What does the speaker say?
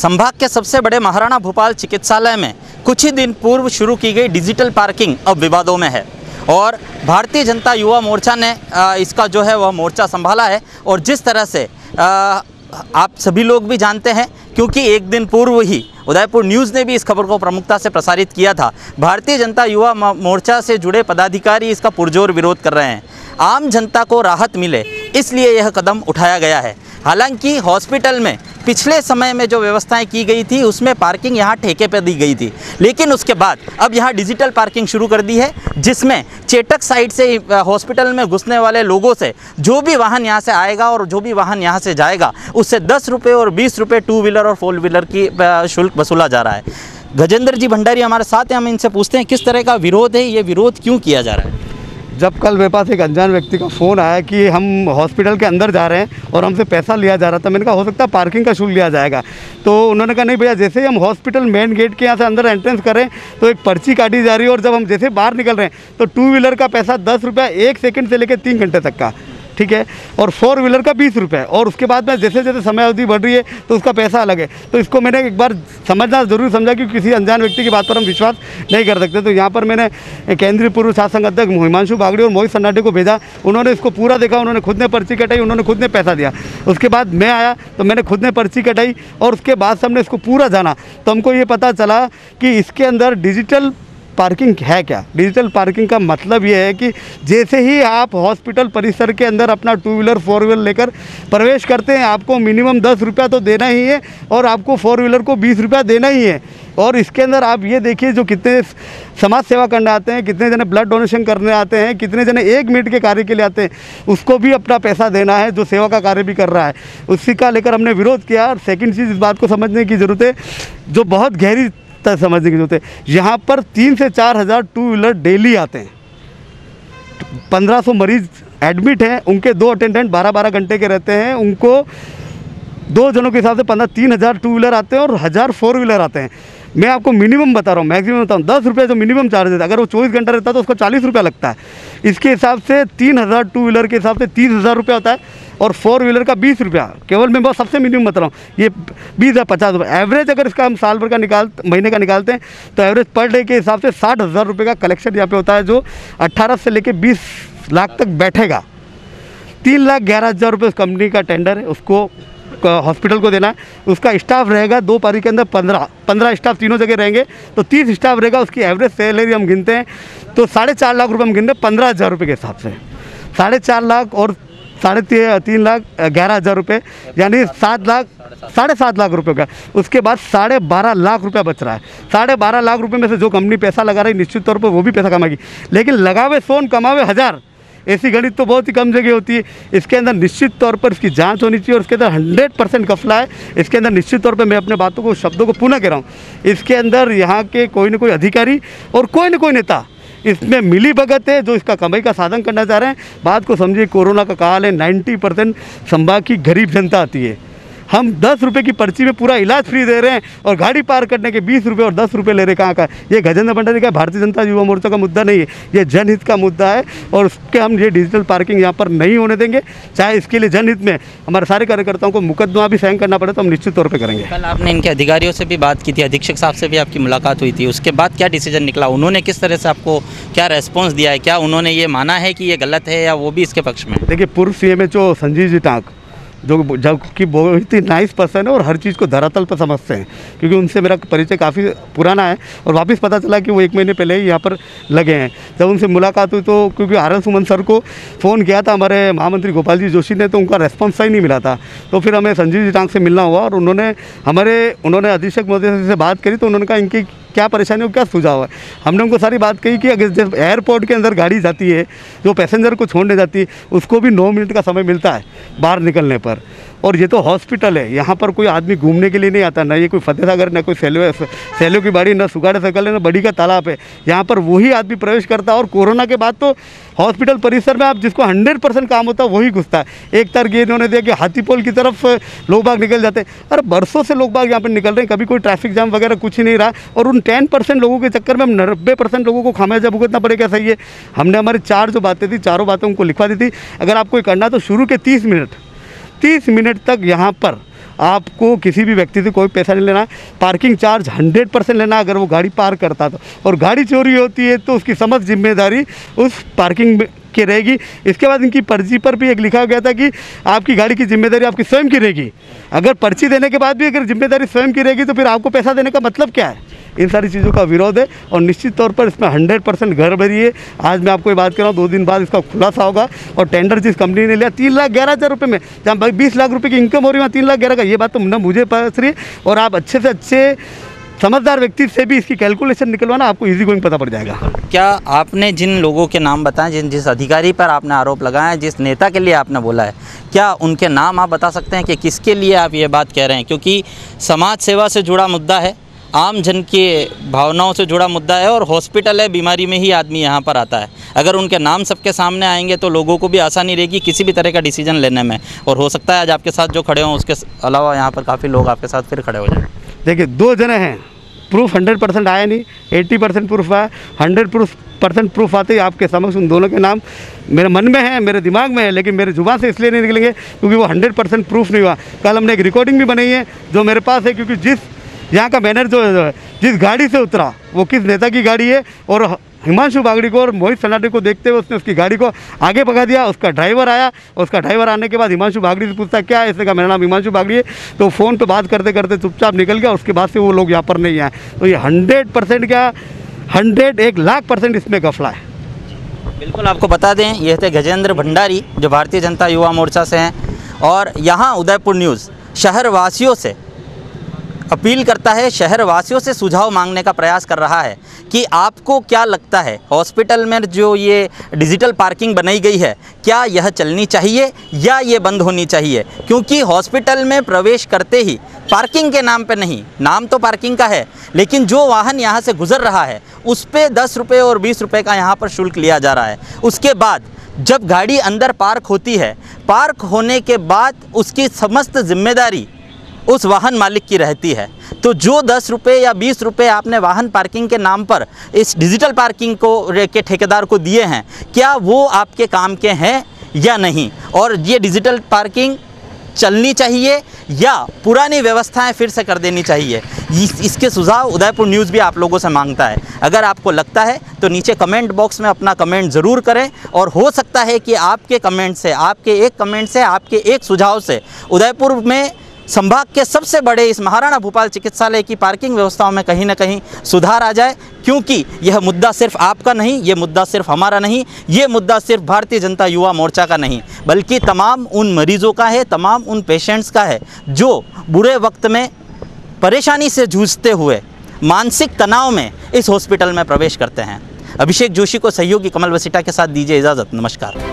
संभाग के सबसे बड़े महाराणा भूपाल चिकित्सालय में कुछ ही दिन पूर्व शुरू की गई डिजिटल पार्किंग अब विवादों में है और भारतीय जनता युवा मोर्चा ने इसका जो है वह मोर्चा संभाला है। और जिस तरह से आप सभी लोग भी जानते हैं, क्योंकि एक दिन पूर्व ही उदयपुर न्यूज़ ने भी इस खबर को प्रमुखता से प्रसारित किया था, भारतीय जनता युवा मोर्चा से जुड़े पदाधिकारी इसका पुरजोर विरोध कर रहे हैं। आम जनता को राहत मिले इसलिए यह कदम उठाया गया है। हालांकि हॉस्पिटल में पिछले समय में जो व्यवस्थाएं की गई थी उसमें पार्किंग यहाँ ठेके पर दी गई थी, लेकिन उसके बाद अब यहाँ डिजिटल पार्किंग शुरू कर दी है, जिसमें चेटक साइड से हॉस्पिटल में घुसने वाले लोगों से जो भी वाहन यहाँ से आएगा और जो भी वाहन यहाँ से जाएगा उससे 10 रुपये और 20 रुपये 2 व्हीलर और 4 व्हीलर की शुल्क वसूला जा रहा है। गजेंद्र जी भंडारी हमारे साथ हैं, हम इनसे पूछते हैं किस तरह का विरोध है, ये विरोध क्यों किया जा रहा है। जब कल मेरे पास एक अनजान व्यक्ति का फ़ोन आया कि हम हॉस्पिटल के अंदर जा रहे हैं और हमसे पैसा लिया जा रहा था, मैंने कहा हो सकता है पार्किंग का शुल्क लिया जाएगा। तो उन्होंने कहा नहीं भैया, जैसे ही हम हॉस्पिटल मेन गेट के यहाँ से अंदर एंट्रेंस करें तो एक पर्ची काटी जा रही है और जब हम जैसे बाहर निकल रहे हैं तो 2 व्हीलर का पैसा 10 रुपये 1 सेकंड से लेकर 3 घंटे तक का, ठीक है, और 4 व्हीलर का 20 रुपये, और उसके बाद में जैसे जैसे समय अवधि बढ़ रही है तो उसका पैसा अलग है। तो इसको मैंने एक बार समझना ज़रूर समझा कि किसी अनजान व्यक्ति की बात पर हम विश्वास नहीं कर सकते। तो यहाँ पर मैंने केंद्रीय पूर्व छात्र संघ अध्यक्ष हिमांशु बागड़ी और मोहित सन्नाटे को भेजा, उन्होंने इसको पूरा देखा, उन्होंने खुद ने पर्ची कटाई, उन्होंने खुद ने पैसा दिया। उसके बाद मैं आया तो मैंने खुद ने पर्ची कटाई और उसके बाद से हमने इसको पूरा जाना तो हमको ये पता चला कि इसके अंदर डिजिटल पार्किंग है क्या। डिजिटल पार्किंग का मतलब ये है कि जैसे ही आप हॉस्पिटल परिसर के अंदर अपना 2 व्हीलर 4 व्हीलर लेकर प्रवेश करते हैं आपको मिनिमम 10 रुपया तो देना ही है और आपको 4 व्हीलर को 20 रुपया देना ही है। और इसके अंदर आप ये देखिए जो कितने समाज सेवा करने आते हैं, कितने जने ब्लड डोनेशन करने आते हैं, कितने जने 1 मिनट के कार्य के लिए आते हैं, उसको भी अपना पैसा देना है जो सेवा का कार्य भी कर रहा है, उसी का लेकर हमने विरोध किया। और सेकेंड चीज़, इस बात को समझने की ज़रूरत है, जो बहुत गहरी समझने की जरूरत है, यहाँ पर 3 से 4 हज़ार 2 व्हीलर डेली आते हैं। 1500 मरीज एडमिट हैं, उनके 2 अटेंडेंट 12-12 घंटे के रहते हैं, उनको 2 जनों के हिसाब से 3,000 2 व्हीलर आते हैं और 1000 4 व्हीलर आते हैं। मैं आपको मिनिमम बता रहा हूँ, मैक्सिमम बता हूँ, 10 रुपये जो मिनिमम चार्ज है, अगर वो 24 घंटा रहता है तो उसको 40 रुपया लगता है। इसके हिसाब से 3000 2 व्हीलर के हिसाब से 30,000 रुपया होता है और 4 व्हीलर का 20 रुपया। केवल मैं बहुत सबसे मिनिमम बता रहा हूँ, ये 20 या 50 रुपये एवरेज। अगर इसका हम साल भर का महीने का निकालते हैं तो एवरेज पर डे के हिसाब से 60,000 रुपये का कलेक्शन यहाँ पे होता है, जो 18 से लेकर 20 लाख तक बैठेगा। 3,11,000 रुपये उस कंपनी का टेंडर है, उसको हॉस्पिटल को देना है। उसका स्टाफ रहेगा 2 पारी के अंदर 15 स्टाफ तीनों जगह रहेंगे, तो 30 स्टाफ रहेगा। उसकी एवरेज सैलरी हम गिनते हैं तो 4.5 लाख रुपये हम गिनते हैं 15,000 रुपये के हिसाब से। 4.5 लाख और 3,11,000 रुपये यानी 7 लाख रुपये का। उसके बाद 12.5 लाख रुपया बच रहा है। 12.5 लाख रुपये में से जो कंपनी पैसा लगा रही निश्चित तौर पर वो भी पैसा कमाएगी, लेकिन लगावे 100 कमावे 1000, ऐसी गणित तो बहुत ही कम जगह होती है। इसके अंदर निश्चित तौर पर इसकी जांच होनी चाहिए और इसके अंदर 100% घपला है। इसके अंदर निश्चित तौर पर मैं अपने बातों को शब्दों को पुनः कह रहा हूँ, इसके अंदर यहाँ के कोई न कोई अधिकारी और कोई न कोई नेता इसमें मिली भगत है जो इसका कमाई का साधन करना चाह रहे हैं। बात को समझिए, कोरोना का काल है, 90% संभाग की गरीब जनता आती है। हम 10 रुपये की पर्ची में पूरा इलाज फ्री दे रहे हैं और गाड़ी पार करने के 20 रुपये और 10 रुपये ले रहे। कहाँ का ये गजेंद्र भंडारी का भारतीय जनता युवा मोर्चा का मुद्दा नहीं है, ये जनहित का मुद्दा है और उसके हम ये डिजिटल पार्किंग यहाँ पर नहीं होने देंगे। चाहे इसके लिए जनहित में हमारे सारे कार्यकर्ताओं को मुकदमा भी साइन करना पड़े तो हम निश्चित तौर पर करेंगे। कल आपने इनके अधिकारियों से भी बात की थी, अधीक्षक साहब से भी आपकी मुलाकात हुई थी, उसके बाद क्या डिसीजन निकला? उन्होंने किस तरह से आपको क्या रेस्पॉन्स दिया है? क्या उन्होंने ये माना है कि ये गलत है या वो भी इसके पक्ष में? देखिए, पूर्व CMHO संजीव जी टांक जो कि बहुत ही नाइस पर्सन है और हर चीज़ को धरातल पर समझते हैं, क्योंकि उनसे मेरा परिचय काफ़ी पुराना है और वापस पता चला कि वो 1 महीने पहले ही यहाँ पर लगे हैं। जब उनसे मुलाकात हुई तो क्योंकि RL सुमन सर को फ़ोन किया था हमारे महामंत्री गोपाल जी जोशी ने, तो उनका रेस्पॉन्स सही नहीं मिला था। तो फिर हमें संजीव जी टांक से मिलना हुआ और उन्होंने अधीक्षक महोदय से बात करी तो उन्होंने कहा इनकी क्या परेशानी हो, क्या सुझाव है। हमने उनको सारी बात कही कि अगर जब एयरपोर्ट के अंदर गाड़ी जाती है, जो पैसेंजर को छोड़ने जाती है, उसको भी 9 मिनट का समय मिलता है बाहर निकलने पर। और ये तो हॉस्पिटल है, यहाँ पर कोई आदमी घूमने के लिए नहीं आता, ना ये कोई फतेह सागर, ना कोई सैलो की बाड़ी, ना सुगाड़े सर्कल है, ना बड़ी का तालाब है। यहाँ पर वही आदमी प्रवेश करता है और कोरोना के बाद तो हॉस्पिटल परिसर में आप जिसको 100% काम होता है वही घुसता है। एक तरफ ये इन्होंने दिया कि हाथीपोल की तरफ लोग बाग निकल जाते हैं। अरे बरसों से लोग बाग यहाँ पर निकल रहे हैं, कभी कोई ट्रैफिक जाम वगैरह कुछ ही नहीं रहा और उन 10% लोगों के चक्कर में 90% लोगों को खामियाजा भुगतना पड़ेगा। सही है, हमने हमारी 4 जो बातें थी, चारों बातें उनको लिखवा दी थी। अगर आपको करना तो शुरू के 30 मिनट तक यहाँ पर आपको किसी भी व्यक्ति से कोई पैसा नहीं लेना, पार्किंग चार्ज 100% लेना अगर वो गाड़ी पार्क करता तो, और गाड़ी चोरी होती है तो उसकी समस्त जिम्मेदारी उस पार्किंग की रहेगी। इसके बाद इनकी पर्ची पर भी एक लिखा गया था कि आपकी गाड़ी की जिम्मेदारी आपकी स्वयं की रहेगी। अगर पर्ची देने के बाद भी अगर जिम्मेदारी स्वयं की रहेगी तो फिर आपको पैसा देने का मतलब क्या है? इन सारी चीज़ों का विरोध है और निश्चित तौर पर इसमें 100% गड़बड़ी है। आज मैं आपको ये बात कर रहा हूँ, 2 दिन बाद इसका खुलासा होगा और टेंडर जिस कंपनी ने लिया 3,11,000 रुपये में, जहाँ भाई 20 लाख रुपये की इनकम हो रही है, 3,11,000 का, ये बात तो न मुझे पता रही। और आप अच्छे से अच्छे समझदार व्यक्ति से भी इसकी कैलकुलेशन निकलवाना, आपको इजी गोइंग पता पड़ जाएगा। क्या आपने जिन लोगों के नाम बताए, जिस अधिकारी पर आपने आरोप लगाया, जिस नेता के लिए आपने बोला है, क्या उनके नाम आप बता सकते हैं कि किसके लिए आप ये बात कह रहे हैं? क्योंकि समाज सेवा से जुड़ा मुद्दा है, आम जन के भावनाओं से जुड़ा मुद्दा है और हॉस्पिटल है, बीमारी में ही आदमी यहाँ पर आता है। अगर उनके नाम सबके सामने आएंगे तो लोगों को भी आसानी रहेगी किसी भी तरह का डिसीजन लेने में, और हो सकता है आज आपके साथ जो खड़े हों उसके अलावा यहाँ पर काफ़ी लोग आपके साथ फिर खड़े हो जाएं। देखिए, 2 जने हैं, प्रूफ 100% आया नहीं, 80% प्रूफ आया। 100% प्रूफ आते ही आपके समक्ष उन दोनों के नाम मेरे मन में है, मेरे दिमाग में है, लेकिन मेरे जुबान से इसलिए नहीं निकलेंगे क्योंकि वो 100% प्रूफ नहीं हुआ। कल हमने एक रिकॉर्डिंग भी बनाई है जो मेरे पास है, क्योंकि जिस यहाँ का मैनेजर जो जिस गाड़ी से उतरा वो किस नेता की गाड़ी है, और हिमांशु बागड़ी को और मोहित सनाटे को देखते हुए उसने उसकी गाड़ी को आगे भगा दिया। उसका ड्राइवर आया, उसका ड्राइवर आने के बाद हिमांशु बागड़ी से पूछता क्या है, इसने कहा मेरा नाम हिमांशु बागड़ी है, तो फ़ोन पे बात करते करते चुपचाप निकल गया। उसके बाद से वो लोग यहाँ पर नहीं आए। तो ये 100% क्या, 1,00,000% इसमें गफला है। बिल्कुल, आपको बता दें ये थे गजेंद्र भंडारी जो भारतीय जनता युवा मोर्चा से हैं, और यहाँ उदयपुर न्यूज़ शहरवासियों से अपील करता है, शहरवासियों से सुझाव मांगने का प्रयास कर रहा है कि आपको क्या लगता है हॉस्पिटल में जो ये डिजिटल पार्किंग बनाई गई है, क्या यह चलनी चाहिए या ये बंद होनी चाहिए? क्योंकि हॉस्पिटल में प्रवेश करते ही पार्किंग के नाम पे नहीं, नाम तो पार्किंग का है, लेकिन जो वाहन यहाँ से गुजर रहा है उस पर 10 रुपये और 20 रुपये का यहाँ पर शुल्क लिया जा रहा है। उसके बाद जब गाड़ी अंदर पार्क होती है, पार्क होने के बाद उसकी समस्त जिम्मेदारी उस वाहन मालिक की रहती है। तो जो 10 रुपये या 20 रुपये आपने वाहन पार्किंग के नाम पर इस डिजिटल पार्किंग के ठेकेदार को दिए हैं, क्या वो आपके काम के हैं या नहीं? और ये डिजिटल पार्किंग चलनी चाहिए या पुरानी व्यवस्थाएं फिर से कर देनी चाहिए? इसके सुझाव उदयपुर न्यूज़ भी आप लोगों से मांगता है। अगर आपको लगता है तो नीचे कमेंट बॉक्स में अपना कमेंट ज़रूर करें, और हो सकता है कि आपके कमेंट से, आपके एक कमेंट से, आपके एक सुझाव से उदयपुर में संभाग के सबसे बड़े इस महाराणा भूपाल चिकित्सालय की पार्किंग व्यवस्थाओं में कहीं ना कहीं सुधार आ जाए। क्योंकि यह मुद्दा सिर्फ आपका नहीं, ये मुद्दा सिर्फ हमारा नहीं, ये मुद्दा सिर्फ भारतीय जनता युवा मोर्चा का नहीं, बल्कि तमाम उन मरीजों का है, तमाम उन पेशेंट्स का है जो बुरे वक्त में परेशानी से जूझते हुए मानसिक तनाव में इस हॉस्पिटल में प्रवेश करते हैं। अभिषेक जोशी को सहयोगी कमल वसीटा के साथ दीजिए इजाज़त। नमस्कार।